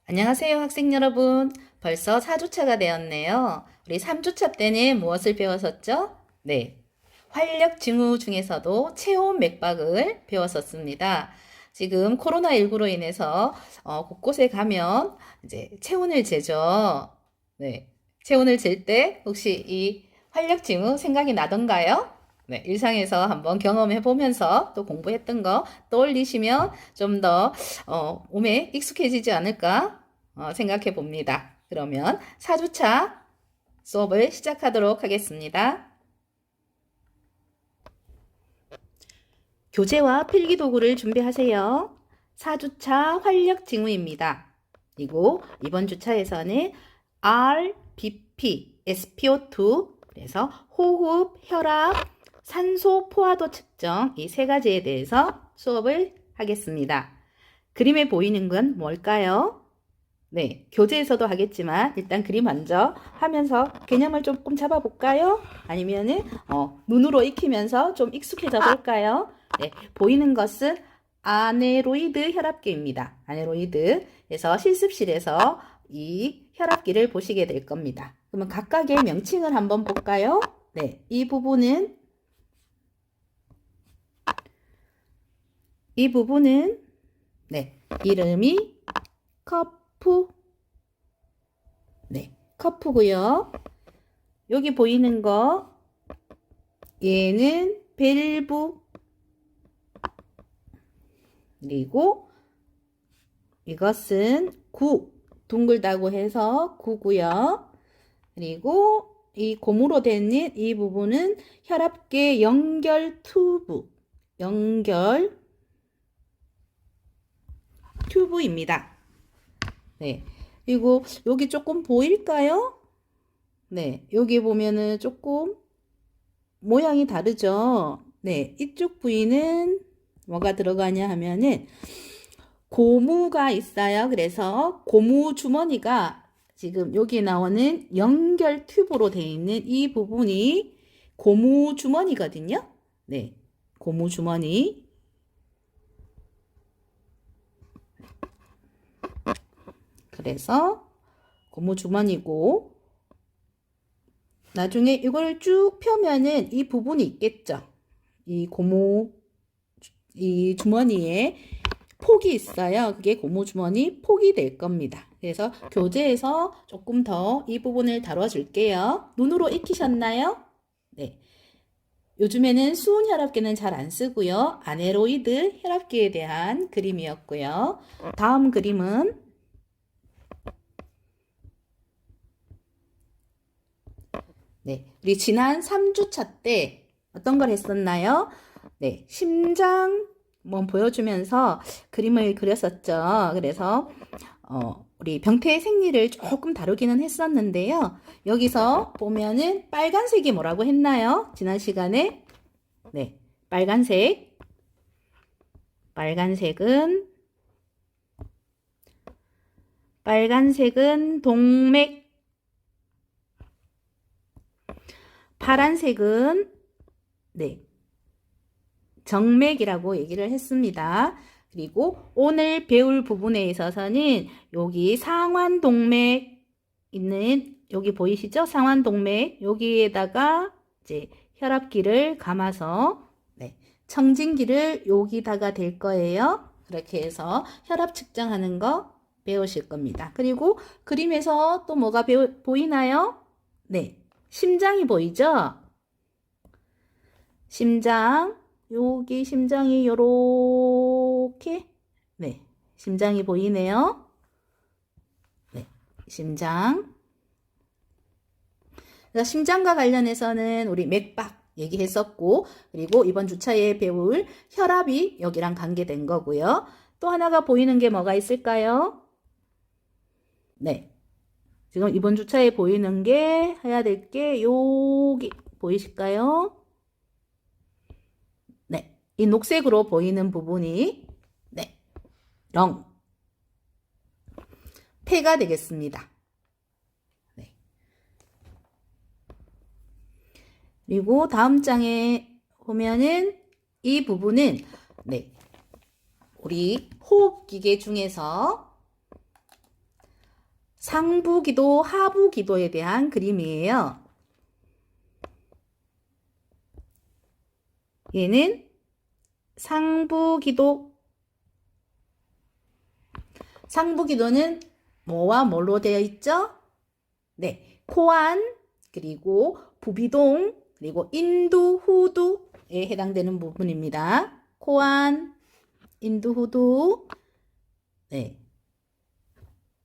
안녕하세요, 학생 여러분. 벌써 4주차가 되었네요. 우리 3주차 때는 무엇을 배웠었죠? 네. 활력 징후 중에서도 체온 맥박을 배웠었습니다. 지금 코로나19로 인해서 곳곳에 가면 이제 체온을 재죠. 네. 체온을 잴 때 혹시 이 활력 징후 생각이 나던가요? 네, 일상에서 한번 경험해 보면서 또 공부했던 거 떠올리시면 좀 더 몸에 익숙해지지 않을까 생각해 봅니다. 그러면 4주차 수업을 시작하도록 하겠습니다. 교재와 필기도구를 준비하세요. 4주차 활력 징후입니다. 그리고 이번 주차에서는 RBP, SpO2, 그래서 호흡, 혈압, 산소 포화도 측정 이 세 가지에 대해서 수업을 하겠습니다. 그림에 보이는 건 뭘까요? 네, 교재에서도 하겠지만 일단 그림 먼저 하면서 개념을 조금 잡아볼까요? 아니면은 눈으로 익히면서 좀 익숙해져 볼까요? 네, 보이는 것은 아네로이드 혈압계입니다. 아네로이드. 그래서 실습실에서 이 혈압계를 보시게 될 겁니다. 그러면 각각의 명칭을 한번 볼까요? 네, 이 부분은 네, 이름이 커프. 네, 커프고요. 여기 보이는 거 얘는 밸브. 그리고 이것은 구. 둥글다고 해서 구고요. 그리고 이 고무로 된 이 부분은 혈압계 연결 튜브. 연결 튜브입니다. 네. 그리고 여기 조금 보일까요? 네. 여기 보면은 조금 모양이 다르죠? 네. 이쪽 부위는 뭐가 들어가냐 하면은 고무가 있어요. 그래서 고무 주머니가 지금 여기 나오는 연결 튜브로 되어 있는 이 부분이 고무 주머니거든요. 네. 고무 주머니. 그래서 고무 주머니고 나중에 이걸 쭉 펴면은 이 부분이 있겠죠. 이 고무 이 주머니에 폭이 있어요. 그게 고무 주머니 폭이 될 겁니다. 그래서 교재에서 조금 더 이 부분을 다뤄줄게요. 눈으로 익히셨나요? 네. 요즘에는 수은 혈압계는 잘 안 쓰고요. 아네로이드 혈압계에 대한 그림이었고요. 다음 그림은 네, 우리 지난 3주차 때 어떤 걸 했었나요? 네, 심장 한번 보여주면서 그림을 그렸었죠. 그래서 우리 병태의 생리를 조금 다루기는 했었는데요. 여기서 보면은 빨간색이 뭐라고 했나요? 지난 시간에 네, 빨간색은 동맥, 파란색은 네, 정맥이라고 얘기를 했습니다. 그리고 오늘 배울 부분에 있어서는 여기 상완동맥 있는 여기 보이시죠? 상완동맥 여기에다가 이제 혈압기를 감아서 네, 청진기를 여기다가 댈 거예요. 그렇게 해서 혈압 측정하는 거 배우실 겁니다. 그리고 그림에서 또 뭐가 보이나요? 네, 심장이 보이죠? 심장, 여기 심장이 요렇게, 네, 심장이 보이네요. 네, 심장. 그래서 심장과 관련해서는 우리 맥박 얘기했었고, 그리고 이번 주차에 배울 혈압이 여기랑 관계된 거고요. 또 하나가 보이는 게 뭐가 있을까요? 네, 지금 이번 주차에 보이는 게 해야 될 게 여기 보이실까요? 네, 이 녹색으로 보이는 부분이 네, 폐가 되겠습니다. 네. 그리고 다음 장에 보면은 이 부분은 네, 우리 호흡기계 중에서 상부기도, 하부기도에 대한 그림이에요. 얘는 상부기도. 상부기도는 뭐와 뭘로 되어 있죠? 네, 코안, 그리고 부비동, 그리고 인두, 후두에 해당되는 부분입니다. 코안, 인두, 후두, 네,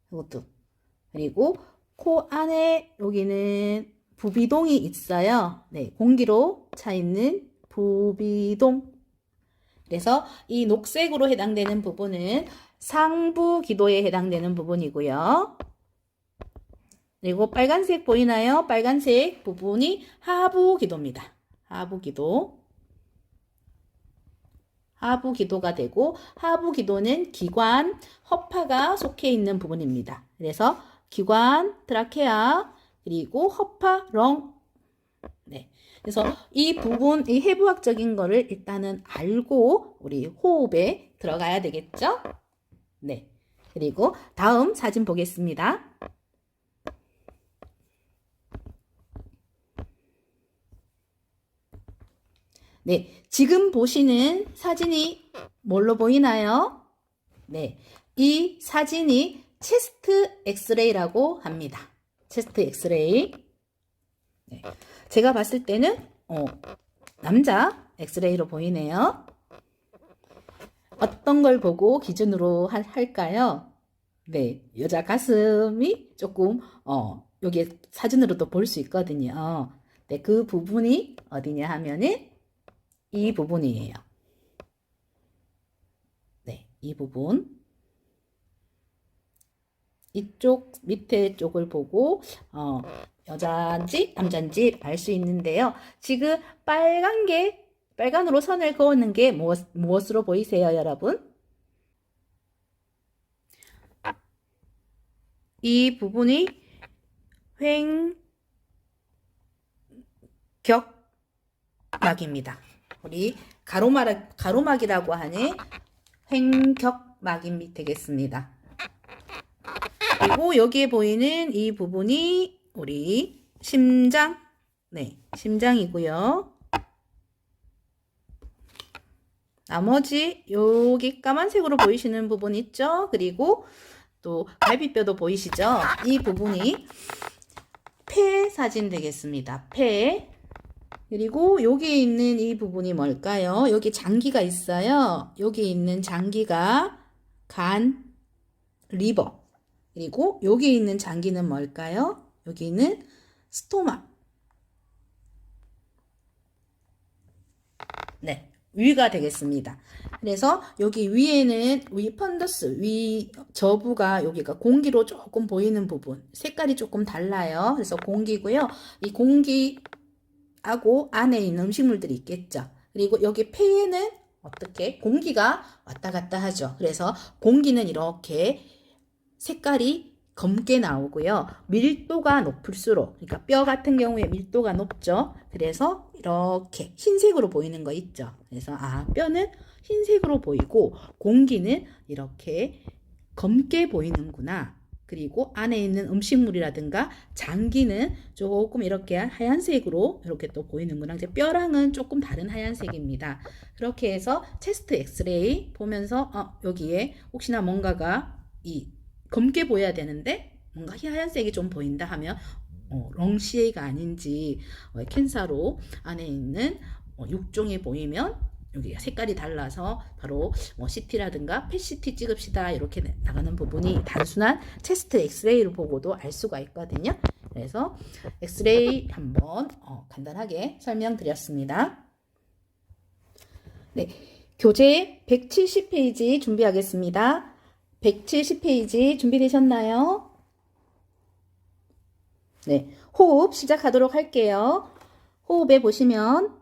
이것도. 그리고 코 안에 여기는 부비동이 있어요. 네, 공기로 차 있는 부비동. 그래서 이 녹색으로 해당되는 부분은 상부기도에 해당되는 부분이고요. 그리고 빨간색 보이나요? 빨간색 부분이 하부기도입니다. 하부기도. 하부기도가 되고, 하부기도는 기관, 허파가 속해 있는 부분입니다. 그래서 기관, 트라케아, 그리고 허파, 렁. 네. 그래서 이 부분, 이 해부학적인 거를 일단은 알고 우리 호흡에 들어가야 되겠죠? 네. 그리고 다음 사진 보겠습니다. 네. 지금 보시는 사진이 뭘로 보이나요? 네. 이 사진이 체스트 엑스레이라고 합니다. 체스트 엑스레이. 네. 제가 봤을 때는 남자 엑스레이로 보이네요. 어떤 걸 보고 기준으로 할까요? 네, 여자 가슴이 조금 여기 사진으로도 볼 수 있거든요. 네, 그 부분이 어디냐 하면은 이 부분이에요. 네, 이 부분. 이쪽 밑에 쪽을 보고 여자인지 남자인지 알 수 있는데요. 지금 빨간으로 선을 그었는 게 무엇으로 보이세요, 여러분? 이 부분이 횡격막입니다. 우리 가로막이라고 하는 횡격막이 되겠습니다. 그리고 여기에 보이는 이 부분이 우리 심장, 네, 심장이고요. 나머지 여기 까만색으로 보이시는 부분 있죠? 그리고 또 갈비뼈도 보이시죠? 이 부분이 폐 사진 되겠습니다. 폐. 그리고 여기 있는 이 부분이 뭘까요? 여기 장기가 있어요. 여기 있는 장기가 간, 리버. 그리고 여기 있는 장기는 뭘까요? 여기는 스토마. 네, 위가 되겠습니다. 그래서 여기 위에는 위 펀더스, 위 저부가 여기가 공기로 조금 보이는 부분. 색깔이 조금 달라요. 그래서 공기고요. 이 공기하고 안에 있는 음식물들이 있겠죠. 그리고 여기 폐에는 어떻게 공기가 왔다 갔다 하죠. 그래서 공기는 이렇게 색깔이 검게 나오고요. 밀도가 높을수록, 그러니까 뼈 같은 경우에 밀도가 높죠. 그래서 이렇게 흰색으로 보이는 거 있죠. 그래서 뼈는 흰색으로 보이고 공기는 이렇게 검게 보이는구나. 그리고 안에 있는 음식물이라든가 장기는 조금 이렇게 하얀색으로 이렇게 또 보이는구나. 이제 뼈랑은 조금 다른 하얀색입니다. 그렇게 해서 체스트 엑스레이 보면서 여기에 혹시나 뭔가가 검게 보여야 되는데 뭔가 하얀색이 좀 보인다 하면 렁CA가 아닌지 캔사로 안에 있는 육종이 보이면 여기 색깔이 달라서 바로 CT라든가 펫CT 찍읍시다 이렇게 나가는 부분이 단순한 체스트 엑스레이를 보고도 알 수가 있거든요. 그래서 엑스레이 한번 간단하게 설명드렸습니다. 네, 교재 170페이지 준비하겠습니다. 170페이지 준비되셨나요? 네, 호흡 시작하도록 할게요. 호흡에 보시면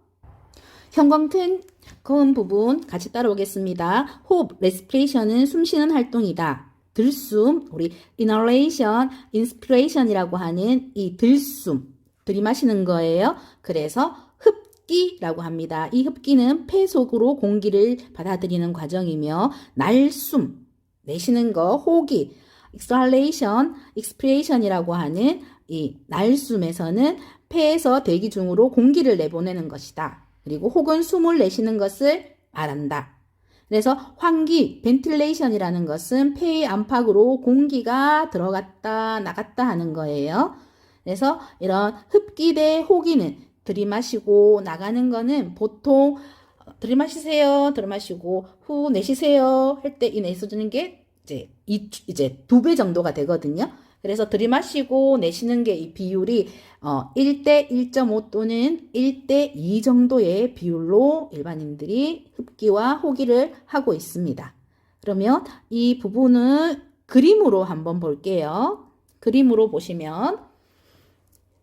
형광등 검은 부분 같이 따라오겠습니다. 호흡, 레스피레이션은 숨쉬는 활동이다. 들숨, 우리 inhalation, inspiration이라고 하는 이 들숨, 들이마시는 거예요. 그래서 흡기라고 합니다. 이 흡기는 폐 속으로 공기를 받아들이는 과정이며 날숨, 내쉬는 거, 호기, exhalation, expiration이라고 하는 이 날숨에서는 폐에서 대기 중으로 공기를 내보내는 것이다. 그리고 혹은 숨을 내쉬는 것을 말한다. 그래서 환기, 벤틸레이션이라는 것은 폐의 안팎으로 공기가 들어갔다 나갔다 하는 거예요. 그래서 이런 흡기 대 호기는 들이마시고 나가는 거는 보통 들이마시세요, 들이마시고 후 내쉬세요 할 때 이 내쉬는 게 이제 2배 정도가 되거든요. 그래서 들이마시고 내쉬는 게 이 비율이 1대 1.5 또는 1대 2 정도의 비율로 일반인들이 흡기와 호기를 하고 있습니다. 그러면 이 부분을 그림으로 한번 볼게요. 그림으로 보시면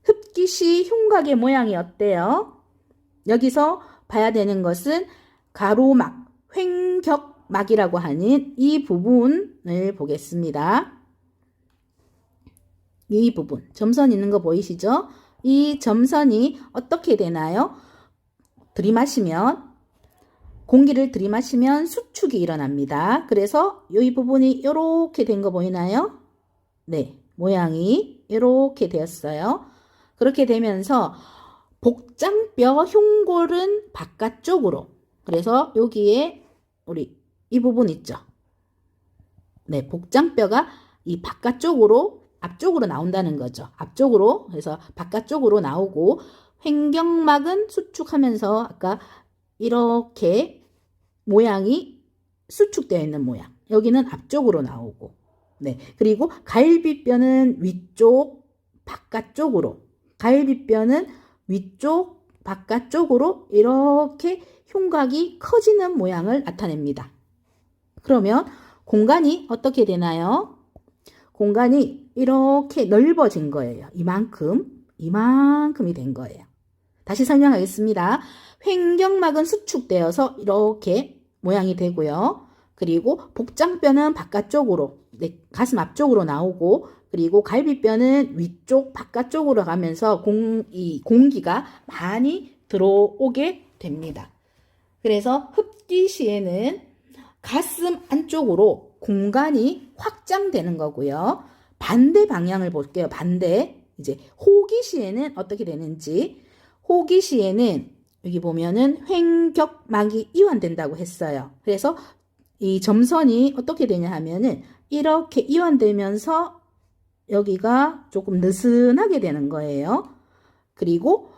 흡기 시 흉곽의 모양이 어때요? 여기서 봐야 되는 것은 가로막, 횡격막이라고 하는 이 부분을 보겠습니다. 이 부분, 점선 있는 거 보이시죠? 이 점선이 어떻게 되나요? 공기를 들이마시면 수축이 일어납니다. 그래서 이 부분이 이렇게 된 거 보이나요? 네, 모양이 이렇게 되었어요. 그렇게 되면서 복장뼈 흉골은 바깥쪽으로, 그래서 여기에 우리 이 부분 있죠? 네, 복장뼈가 이 바깥쪽으로 앞쪽으로 나온다는 거죠. 앞쪽으로 해서 바깥쪽으로 나오고 횡격막은 수축하면서 아까 이렇게 모양이 수축되어 있는 모양. 여기는 앞쪽으로 나오고 네. 그리고 갈비뼈는 위쪽 바깥쪽으로 갈비뼈는 위쪽 바깥쪽으로 이렇게 흉곽이 커지는 모양을 나타냅니다. 그러면 공간이 어떻게 되나요? 공간이 이렇게 넓어진 거예요. 이만큼이 된 거예요. 다시 설명하겠습니다. 횡격막은 수축되어서 이렇게 모양이 되고요. 그리고 복장뼈는 바깥쪽으로, 가슴 앞쪽으로 나오고, 그리고 갈비뼈는 위쪽 바깥쪽으로 가면서 이 공기가 많이 들어오게 됩니다. 그래서 흡기 시에는 가슴 안쪽으로 공간이 확장되는 거고요. 반대 방향을 볼게요. 반대. 이제 호기 시에는 어떻게 되는지. 호기 시에는 여기 보면은 횡격막이 이완된다고 했어요. 그래서 이 점선이 어떻게 되냐 하면은 이렇게 이완되면서 여기가 조금 느슨하게 되는 거예요. 그리고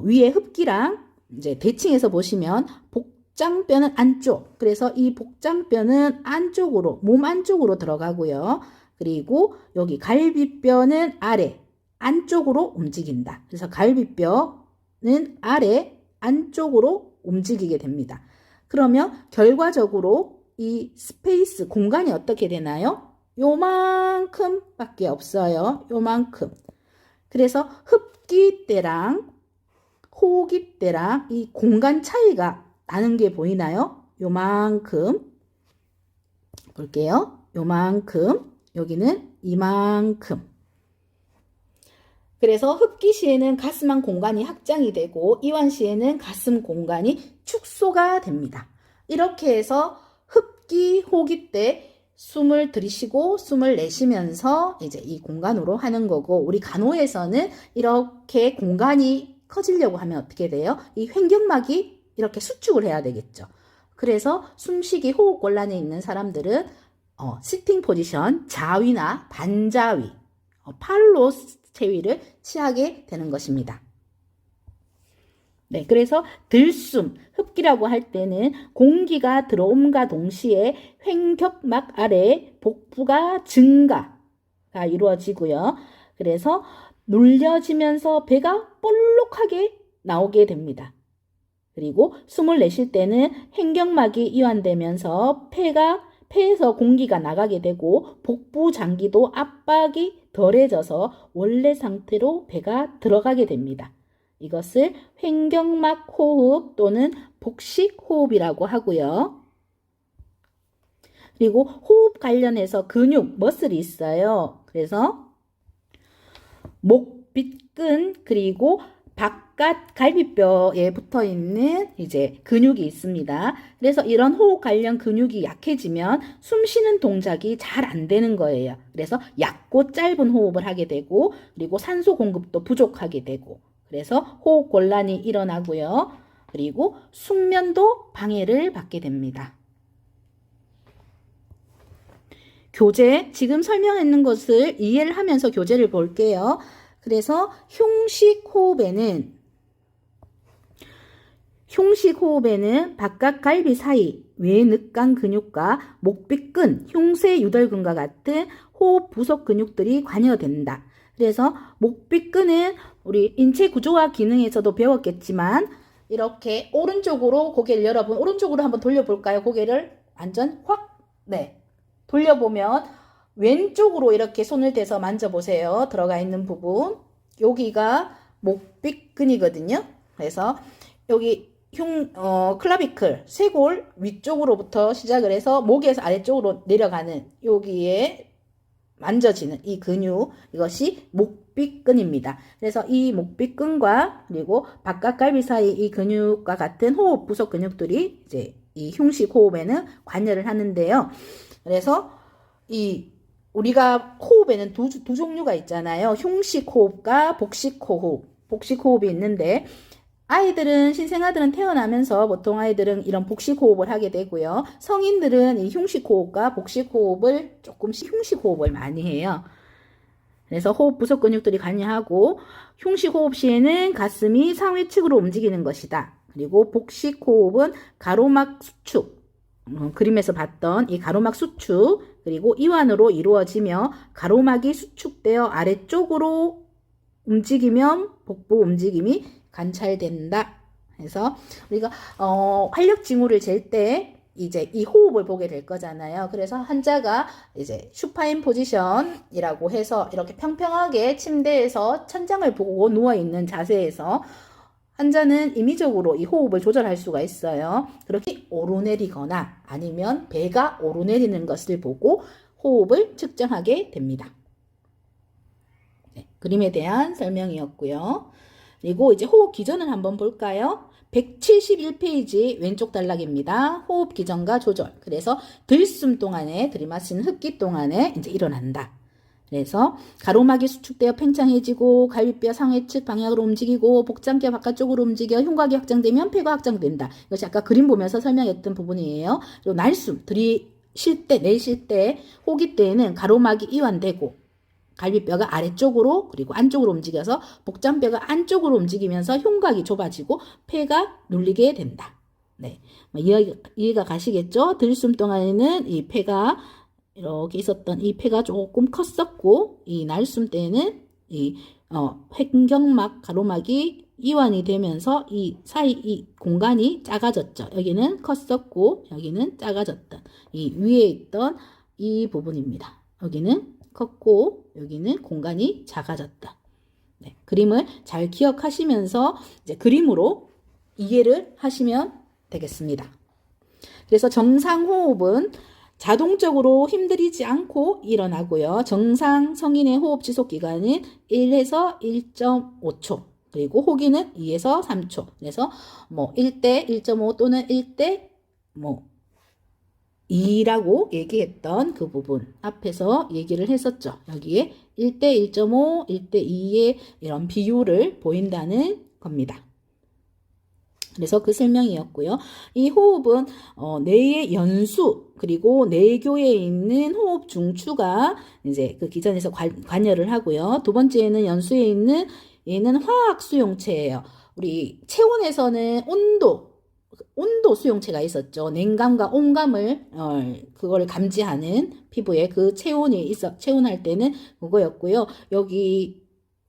위에 흡기랑 이제 대칭해서 보시면 복장뼈는 안쪽, 그래서 이 복장뼈는 안쪽으로, 몸 안쪽으로 들어가고요. 그리고 여기 갈비뼈는 아래, 안쪽으로 움직인다. 그래서 갈비뼈는 아래, 안쪽으로 움직이게 됩니다. 그러면 결과적으로 이 스페이스, 공간이 어떻게 되나요? 요만큼 밖에 없어요. 요만큼. 그래서 흡기 때랑 호기 때랑 이 공간 차이가 나는 게 보이나요? 요만큼. 볼게요. 요만큼. 여기는 이만큼. 그래서 흡기 시에는 가슴 안 공간이 확장이 되고 이완 시에는 가슴 공간이 축소가 됩니다. 이렇게 해서 흡기, 호기 때 숨을 들이쉬고 숨을 내쉬면서 이제 이 공간으로 하는 거고, 우리 간호에서는 이렇게 공간이 커지려고 하면 어떻게 돼요? 이 횡격막이 이렇게 수축을 해야 되겠죠. 그래서 숨쉬기 호흡 곤란에 있는 사람들은 시팅 포지션, 자위나 반자위, 팔로 체위를 취하게 되는 것입니다. 네, 그래서 들숨, 흡기라고 할 때는 공기가 들어옴과 동시에 횡격막 아래 복부가 증가가 이루어지고요. 그래서 눌려지면서 배가 볼록하게 나오게 됩니다. 그리고 숨을 내쉴 때는 횡격막이 이완되면서 폐에서 공기가 나가게 되고 복부 장기도 압박이 덜해져서 원래 상태로 배가 들어가게 됩니다. 이것을 횡격막 호흡 또는 복식 호흡이라고 하고요. 그리고 호흡 관련해서 근육, 머슬이 있어요. 그래서 목, 빗근, 그리고 바깥 갈비뼈에 붙어 있는 이제 근육이 있습니다. 그래서 이런 호흡 관련 근육이 약해지면 숨 쉬는 동작이 잘 안 되는 거예요. 그래서 얕고 짧은 호흡을 하게 되고, 그리고 산소 공급도 부족하게 되고, 그래서 호흡 곤란이 일어나고요. 그리고 숙면도 방해를 받게 됩니다. 교재, 지금 설명했는 것을 이해를 하면서 교재를 볼게요. 그래서 흉식 호흡에는 바깥 갈비 사이 외늑강 근육과 목비근, 흉쇄 유돌근과 같은 호흡 부속 근육들이 관여된다. 그래서 목비근은 우리 인체 구조와 기능에서도 배웠겠지만 이렇게 오른쪽으로 고개를 여러분 오른쪽으로 한번 돌려볼까요? 고개를 완전 확 돌려보면 왼쪽으로 이렇게 손을 대서 만져보세요. 들어가 있는 부분. 여기가 목비근이거든요. 그래서 여기 클라비클, 쇄골 위쪽으로부터 시작을 해서 목에서 아래쪽으로 내려가는 여기에 만져지는 이 근육, 이것이 목비근입니다. 그래서 이 목비근과 그리고 바깥갈비 사이 이 근육과 같은 호흡 부속 근육들이 이제 이 흉식 호흡에는 관여를 하는데요. 그래서 우리가 호흡에는 두 종류가 있잖아요. 흉식 호흡과 복식 호흡. 복식 호흡이 있는데 신생아들은 태어나면서 보통 아이들은 이런 복식 호흡을 하게 되고요. 성인들은 이 흉식 호흡과 복식 호흡을 조금씩 흉식 호흡을 많이 해요. 그래서 호흡 부속 근육들이 관여하고 흉식 호흡 시에는 가슴이 상위측으로 움직이는 것이다. 그리고 복식 호흡은 가로막 수축, 그림에서 봤던 이 가로막 수축 그리고 이완으로 이루어지며 가로막이 수축되어 아래쪽으로 움직이면 복부 움직임이 관찰된다. 그래서 우리가 활력 징후를 잴 때 이제 이 호흡을 보게 될 거잖아요. 그래서 환자가 이제 슈파인 포지션이라고 해서 이렇게 평평하게 침대에서 천장을 보고 누워 있는 자세에서 환자는 임의적으로 이 호흡을 조절할 수가 있어요. 그렇게 오르내리거나 아니면 배가 오르내리는 것을 보고 호흡을 측정하게 됩니다. 네, 그림에 대한 설명이었고요. 그리고 이제 호흡 기전을 한번 볼까요? 171페이지 왼쪽 단락입니다. 호흡 기전과 조절. 그래서 들숨 동안에 들이마시는 흡기 동안에 이제 일어난다. 그래서 가로막이 수축되어 팽창해지고 갈비뼈 상해측 방향으로 움직이고 복장뼈 바깥쪽으로 움직여 흉곽이 확장되면 폐가 확장된다. 이것이 아까 그림 보면서 설명했던 부분이에요. 그리고 날숨, 내쉴 때, 호기 때에는 가로막이 이완되고 갈비뼈가 아래쪽으로 그리고 안쪽으로 움직여서 복장뼈가 안쪽으로 움직이면서 흉곽이 좁아지고 폐가 눌리게 된다. 네, 이해가 가시겠죠? 들숨 동안에는 이 폐가 이렇게 있었던 이 폐가 조금 컸었고 이 날숨 때는 이 횡격막 가로막이 이완이 되면서 이 사이 이 공간이 작아졌죠. 여기는 컸었고 여기는 작아졌던 이 위에 있던 이 부분입니다. 여기는 컸고 여기는 공간이 작아졌다. 네, 그림을 잘 기억하시면서 이제 그림으로 이해를 하시면 되겠습니다. 그래서 정상 호흡은 자동적으로 힘들이지 않고 일어나고요. 정상 성인의 호흡 지속 기간은 1에서 1.5초. 그리고 호기는 2에서 3초. 그래서 1대 1.5 또는 1대 2라고 얘기했던 그 부분 앞에서 얘기를 했었죠. 여기에 1대 1.5, 1대 2의 이런 비율을 보인다는 겁니다. 그래서 그 설명이었고요. 이 호흡은 뇌의 연수 그리고 뇌교에 있는 호흡 중추가 이제 그 기전에서 관여를 하고요. 두 번째는 연수에 있는 얘는 화학 수용체예요. 우리 체온에서는 온도 수용체가 있었죠. 냉감과 온감을 그걸 감지하는 피부에 그 체온할 때는 그거였고요. 여기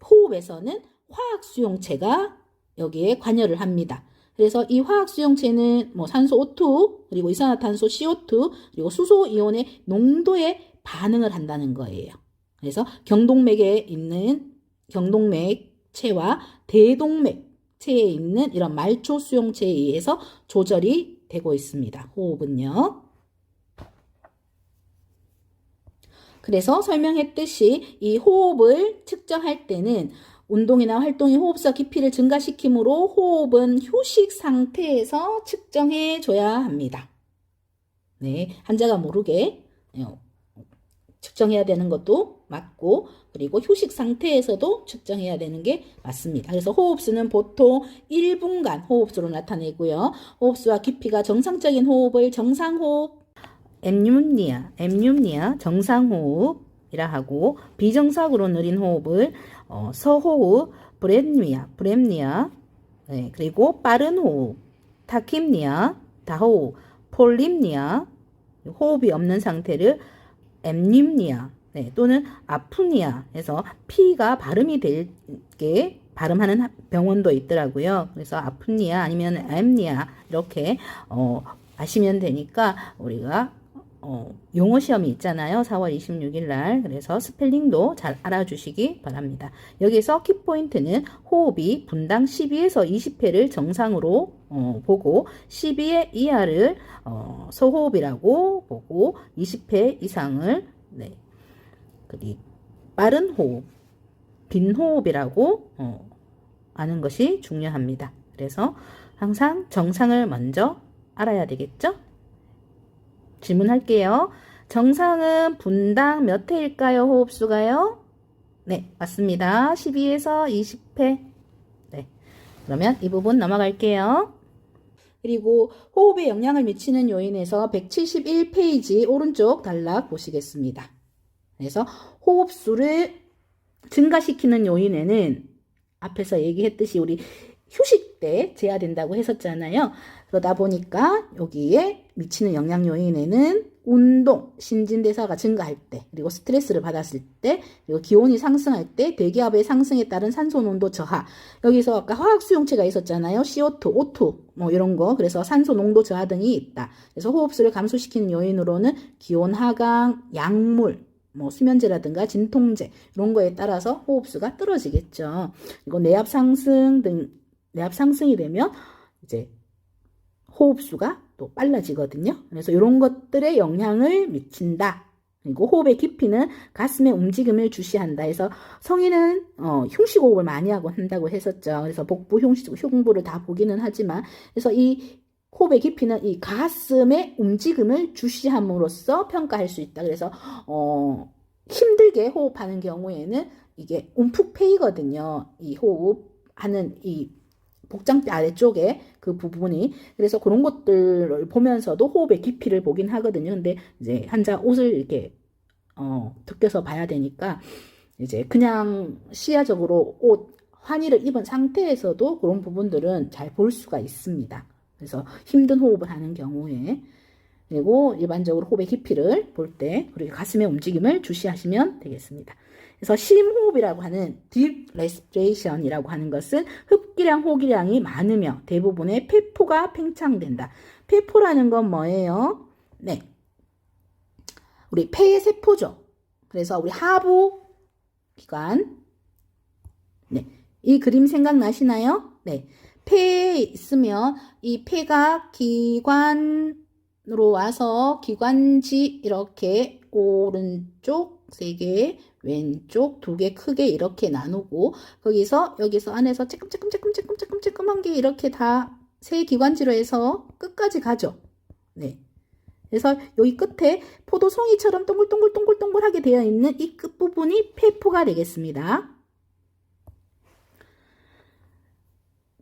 호흡에서는 화학 수용체가 여기에 관여를 합니다. 그래서 이 화학 수용체는 산소 O2 그리고 이산화탄소 CO2 그리고 수소 이온의 농도에 반응을 한다는 거예요. 그래서 경동맥에 있는 경동맥체와 대동맥체에 있는 이런 말초 수용체에 의해서 조절이 되고 있습니다. 호흡은요. 그래서 설명했듯이 이 호흡을 측정할 때는 운동이나 활동이 호흡수와 깊이를 증가시키므로 호흡은 휴식 상태에서 측정해 줘야 합니다. 네, 환자가 모르게 측정해야 되는 것도 맞고, 그리고 휴식 상태에서도 측정해야 되는 게 맞습니다. 그래서 호흡수는 보통 1분간 호흡수로 나타내고요. 호흡수와 깊이가 정상적인 호흡을 정상호흡, 엠윰니아, 정상호흡이라 하고, 비정상으로 느린 호흡을 서호흡, 브랩니아, 네, 그리고 빠른 호흡, 타킴니아, 다호흡, 폴립니아, 호흡이 없는 상태를 엠림니아, 네, 또는 아프니아에서 P가 발음이 되게 발음하는 병원도 있더라고요. 그래서 아프니아 아니면 엠니아 이렇게 아시면 되니까 우리가 용어 시험이 있잖아요. 4월 26일 날. 그래서 스펠링도 잘 알아주시기 바랍니다. 여기서 키포인트는 호흡이 분당 12에서 20회를 정상으로 보고 12회 이하를 소호흡이라고 보고 20회 이상을 네. 그리고 빠른 호흡, 빈호흡이라고 아는 것이 중요합니다. 그래서 항상 정상을 먼저 알아야 되겠죠? 질문할게요. 정상은 분당 몇 회일까요? 호흡수가요? 네, 맞습니다. 12에서 20회. 네, 그러면 이 부분 넘어갈게요. 그리고 호흡에 영향을 미치는 요인에서 171페이지 오른쪽 단락 보시겠습니다. 그래서 호흡수를 증가시키는 요인에는 앞에서 얘기했듯이 우리 휴식 때 제한된다고 했었잖아요. 그러다 보니까 여기에 미치는 영향 요인에는 운동, 신진대사가 증가할 때, 그리고 스트레스를 받았을 때, 그리고 기온이 상승할 때, 대기압의 상승에 따른 산소 농도 저하. 여기서 아까 화학 수용체가 있었잖아요. CO2, O2, 뭐 이런 거. 그래서 산소 농도 저하 등이 있다. 그래서 호흡수를 감소시키는 요인으로는 기온 하강, 약물, 뭐 수면제라든가 진통제 이런 거에 따라서 호흡수가 떨어지겠죠. 그리고 내압 상승이 되면 이제 호흡수가 또 빨라지거든요. 그래서 이런 것들에 영향을 미친다. 그리고 호흡의 깊이는 가슴의 움직임을 주시한다. 해서 성인은 흉식호흡을 많이 하고 한다고 했었죠. 그래서 복부, 흉부를 다 보기는 하지만, 그래서 이 호흡의 깊이는 이 가슴의 움직임을 주시함으로써 평가할 수 있다. 그래서 힘들게 호흡하는 경우에는 이게 움푹 패이거든요. 이 호흡하는 이 복장뼈 아래쪽에 그 부분이. 그래서 그런 것들을 보면서도 호흡의 깊이를 보긴 하거든요. 근데 이제 환자 옷을 이렇게 벗겨서 봐야 되니까 이제 그냥 시야적으로 옷 환의를 입은 상태에서도 그런 부분들은 잘 볼 수가 있습니다. 그래서 힘든 호흡을 하는 경우에, 그리고 일반적으로 호흡의 깊이를 볼 때 그리고 가슴의 움직임을 주시하시면 되겠습니다. 그래서 심호흡이라고 하는 deep respiration이라고 하는 것은 흡기량, 호기량이 많으며 대부분의 폐포가 팽창된다. 폐포라는 건 뭐예요? 네, 우리 폐의 세포죠. 그래서 우리 하부 기관, 네, 이 그림 생각나시나요? 네, 폐에 있으면 이 폐가 기관으로 와서 기관지 이렇게 오른쪽 3개, 왼쪽 2개 크게 이렇게 나누고, 거기서 여기서 안에서 쬐끔한 게 이렇게 다 세 기관지로 해서 끝까지 가죠. 네. 그래서 여기 끝에 포도송이처럼 동글동글하게 되어 있는 이 끝부분이 폐포가 되겠습니다.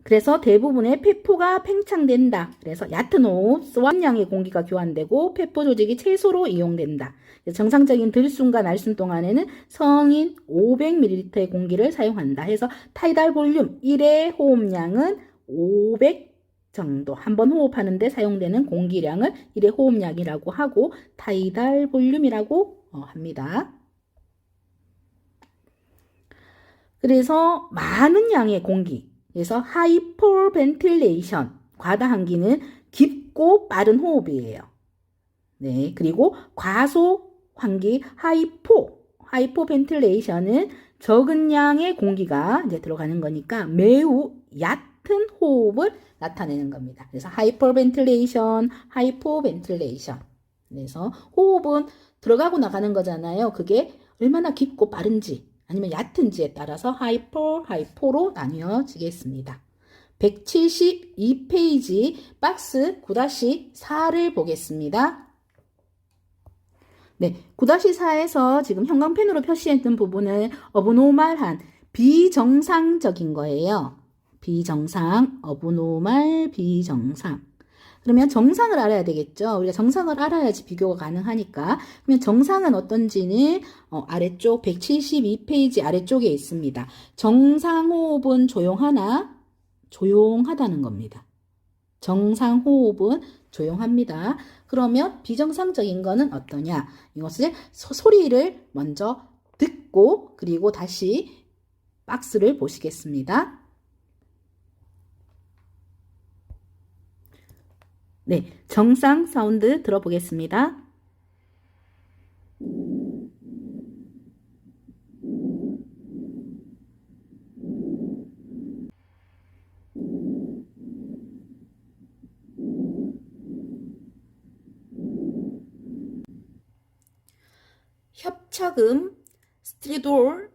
그래서 대부분의 폐포가 팽창된다. 그래서 얕은 호흡, 소환량의 공기가 교환되고 폐포 조직이 최소로 이용된다. 정상적인 들숨과 날숨 동안에는 성인 500ml의 공기를 사용한다. 해서 타이달 볼륨 1회 호흡량은 500 정도. 한번 호흡하는데 사용되는 공기량을 1회 호흡량이라고 하고 타이달 볼륨이라고 합니다. 그래서 많은 양의 공기, 그래서 하이퍼벤틸레이션, 과다한기는 깊고 빠른 호흡이에요. 네, 그리고 과소환기, 하이포벤틸레이션은 적은 양의 공기가 이제 들어가는 거니까 매우 얕은 호흡을 나타내는 겁니다. 그래서 하이퍼벤틸레이션, 하이포벤틸레이션. 그래서 호흡은 들어가고 나가는 거잖아요. 그게 얼마나 깊고 빠른지, 아니면 얕은지에 따라서 하이포, 하이포로 나뉘어지겠습니다. 172페이지 박스 9-4를 보겠습니다. 네, 9-4에서 지금 형광펜으로 표시했던 부분은 어브노멀한 비정상적인 거예요. 비정상, 어브노멀, 비정상. 그러면 정상을 알아야 되겠죠. 우리가 정상을 알아야지 비교가 가능하니까. 그러면 정상은 어떤지는 아래쪽 172페이지 아래쪽에 있습니다. 정상호흡은 조용하나? 조용하다는 겁니다. 정상호흡은 조용합니다. 그러면 비정상적인 거는 어떠냐? 이것을 소리를 먼저 듣고 그리고 다시 박스를 보시겠습니다. 네, 정상 사운드 들어보겠습니다. 협착음, 스트리돌,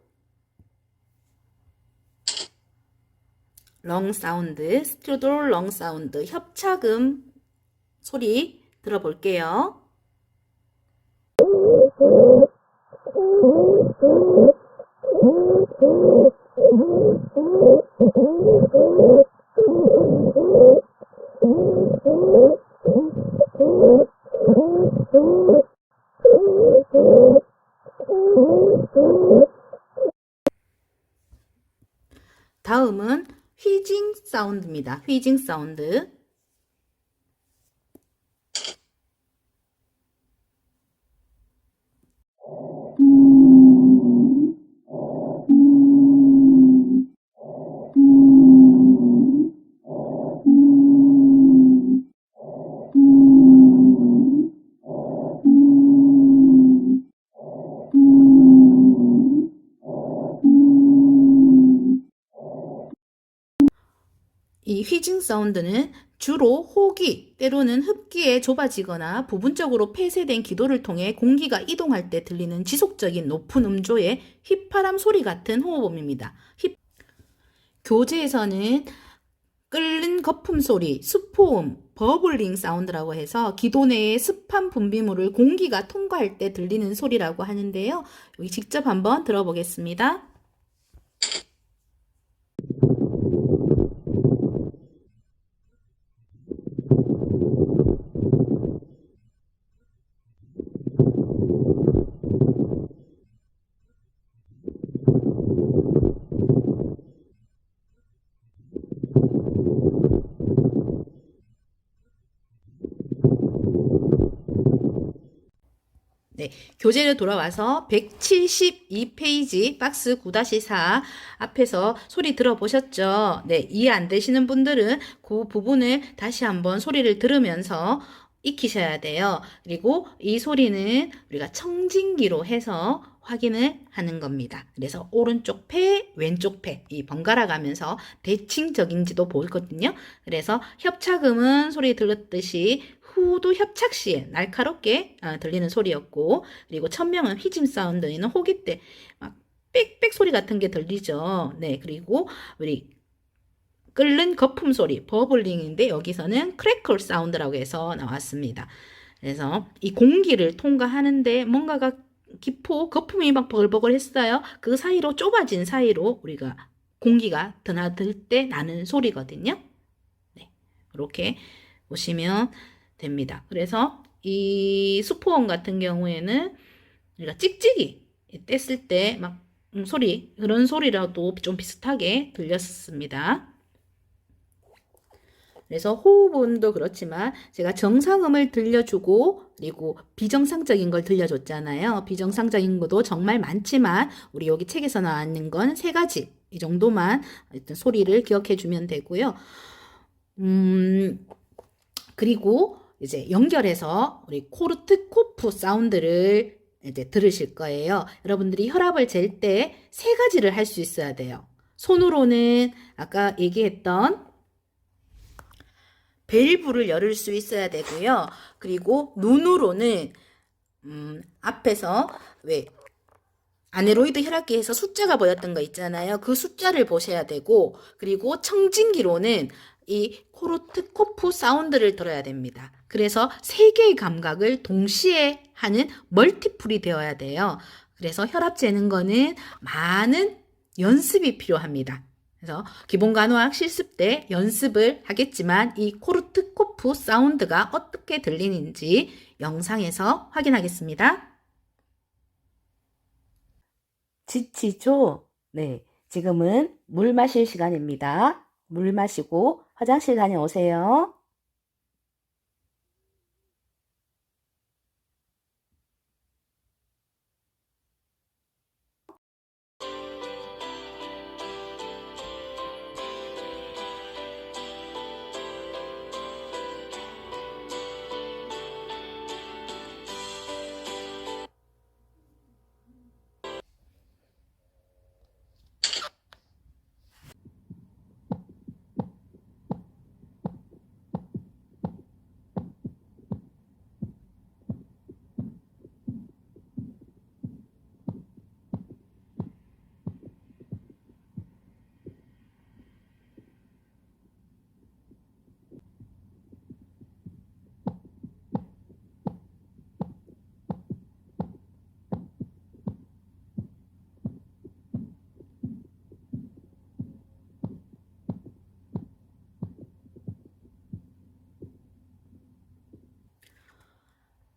long 사운드, 스트리돌, long 사운드, 협착음 소리 들어볼게요. 다음은 휘징 사운드입니다. 휘징 사운드. 이 휘징 사운드는 주로 호기, 때로는 흡기에 좁아지거나 부분적으로 폐쇄된 기도를 통해 공기가 이동할 때 들리는 지속적인 높은 음조의 휘파람 소리 같은 호흡음입니다. 교재에서는 끓는 거품 소리, 수포음, 버블링 사운드라고 해서 기도 내의 습한 분비물을 공기가 통과할 때 들리는 소리라고 하는데요. 여기 직접 한번 들어보겠습니다. 네, 교재로 돌아와서 172페이지 박스 9-4 앞에서 소리 들어보셨죠? 네, 이해 안 되시는 분들은 그 부분을 다시 한번 소리를 들으면서 익히셔야 돼요. 그리고 이 소리는 우리가 청진기로 해서 확인을 하는 겁니다. 그래서 오른쪽 폐, 왼쪽 폐 이 번갈아 가면서 대칭적인지도 보거든요. 그래서 협착음은 소리 들었듯이 후도 협착 시에 날카롭게 들리는 소리였고, 그리고 천명은 휘짐 사운드는 호기 때 막 빽빽 소리 같은 게 들리죠. 네, 그리고 우리 끓는 거품 소리, 버블링인데 여기서는 크래클 사운드라고 해서 나왔습니다. 그래서 이 공기를 통과하는데 뭔가가 거품이 막 버글버글 했어요. 그 사이로 좁아진 사이로 우리가 공기가 드나들 때 나는 소리거든요. 네, 이렇게 보시면 됩니다. 그래서 이 수포원 같은 경우에는 우리가 찍찍이 뗐을 때 막 소리, 그런 소리라도 좀 비슷하게 들렸습니다. 그래서 호흡음도 그렇지만 제가 정상음을 들려주고 그리고 비정상적인 걸 들려줬잖아요. 비정상적인 것도 정말 많지만 우리 여기 책에서 나왔는 건 3가지 이 정도만 일단 소리를 기억해 주면 되고요. 그리고 이제 연결해서 우리 코르트 코프 사운드를 이제 들으실 거예요. 여러분들이 혈압을 잴 때 3가지를 할 수 있어야 돼요. 손으로는 아까 얘기했던 밸브를 열을 수 있어야 되고요. 그리고 눈으로는 앞에서 왜 아네로이드 혈압계에서 숫자가 보였던 거 있잖아요. 그 숫자를 보셔야 되고, 그리고 청진기로는 이 코르트 코프 사운드를 들어야 됩니다. 그래서 세 개의 감각을 동시에 하는 멀티플이 되어야 돼요. 그래서 혈압 재는 거는 많은 연습이 필요합니다. 그래서 기본 간호학 실습 때 연습을 하겠지만 이 코르트 코프 사운드가 어떻게 들리는지 영상에서 확인하겠습니다. 지치죠? 네. 지금은 물 마실 시간입니다. 물 마시고 화장실 다녀오세요.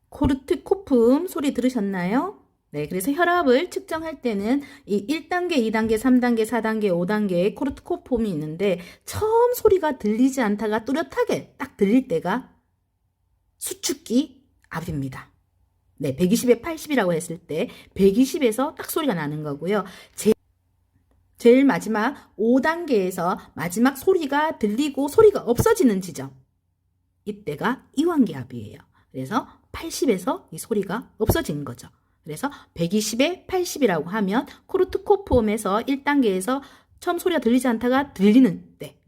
코르트 코프음 소리 들으셨나요? 네, 그래서 혈압을 측정할 때는 이 1단계, 2단계, 3단계, 4단계, 5단계의 코르트 코프음이 있는데 처음 소리가 들리지 않다가 뚜렷하게 딱 들릴 때가 수축기 압입니다. 네, 120에 80이라고 했을 때 120에서 딱 소리가 나는 거고요. 제일 마지막 5단계에서 마지막 소리가 들리고 소리가 없어지는 지점. 이때가 이완기압이에요. 그래서 80에서 이 소리가 없어진 거죠. 그래서 120에 80이라고 하면 코르트 코프음에서 1단계에서 처음 소리가 들리지 않다가 들리는 때.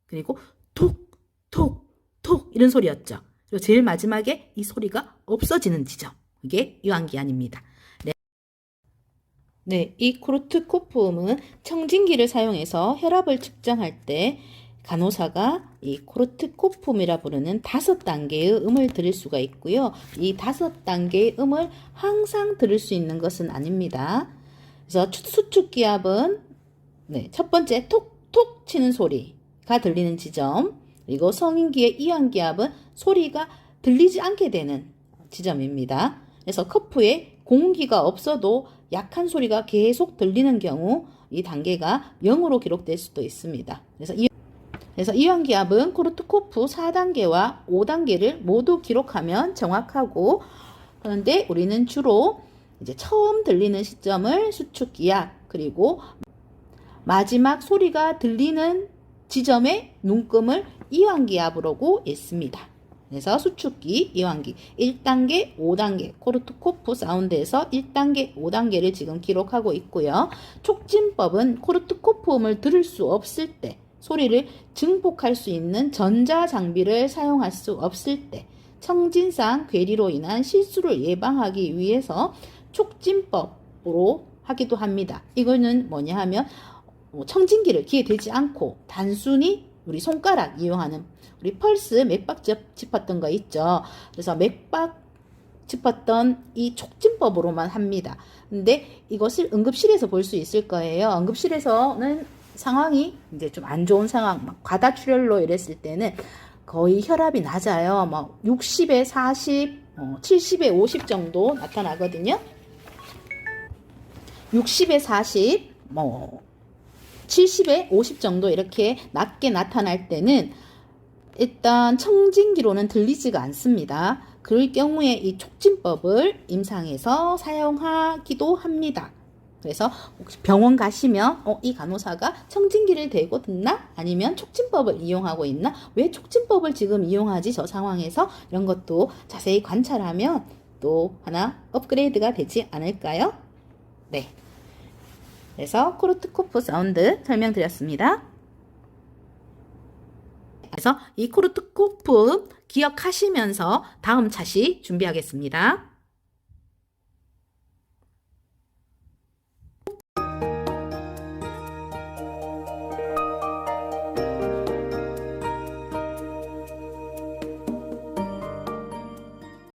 그리고 톡, 톡, 톡 이런 소리였죠. 그리고 제일 마지막에 이 소리가 없어지는 지점. 이게 이완기압입니다. 네, 이 코르트 코프음은 청진기를 사용해서 혈압을 측정할 때 간호사가 이 코르트 코프음이라 부르는 5단계의 음을 들을 수가 있고요. 이 5단계의 음을 항상 들을 수 있는 것은 아닙니다. 그래서 수축기압은 네, 첫 번째 톡톡 치는 소리가 들리는 지점, 그리고 성인기의 이완기압은 소리가 들리지 않게 되는 지점입니다. 그래서 커프에 공기가 없어도 약한 소리가 계속 들리는 경우 이 단계가 0으로 기록될 수도 있습니다. 그래서 이완기압은 코르트 코프 4단계와 5단계를 모두 기록하면 정확하고, 그런데 우리는 주로 이제 처음 들리는 시점을 수축기압, 그리고 마지막 소리가 들리는 지점의 눈금을 이완기압으로 했습니다. 그래서 수축기, 이완기, 1단계, 5단계, 코르트 코프 사운드에서 1단계, 5단계를 지금 기록하고 있고요. 촉진법은 코르트 코프음을 들을 수 없을 때, 소리를 증폭할 수 있는 전자장비를 사용할 수 없을 때, 청진상 괴리로 인한 실수를 예방하기 위해서 촉진법으로 하기도 합니다. 이거는 뭐냐 하면 청진기를 귀에 대지 않고 단순히 우리 손가락 이용하는, 우리 펄스 맥박 짚었던 거 있죠. 그래서 맥박 짚었던 이 촉진법으로만 합니다. 근데 이것을 응급실에서 볼 수 있을 거예요. 응급실에서는 상황이 이제 좀 안 좋은 상황, 막 과다출혈로 이랬을 때는 거의 혈압이 낮아요. 뭐 60에 40, 70에 50 정도 나타나거든요. 60에 40, 70에 50 정도 이렇게 낮게 나타날 때는 일단 청진기로는 들리지가 않습니다. 그럴 경우에 이 촉진법을 임상에서 사용하기도 합니다. 그래서 혹시 병원 가시면 이 간호사가 청진기를 대고 듣나? 아니면 촉진법을 이용하고 있나? 왜 촉진법을 지금 이용하지? 저 상황에서? 이런 것도 자세히 관찰하면 또 하나 업그레이드가 되지 않을까요? 네. 그래서 코르트 코프 사운드 설명드렸습니다. 그래서 이 코르트 코프 기억하시면서 다음 차시 준비하겠습니다.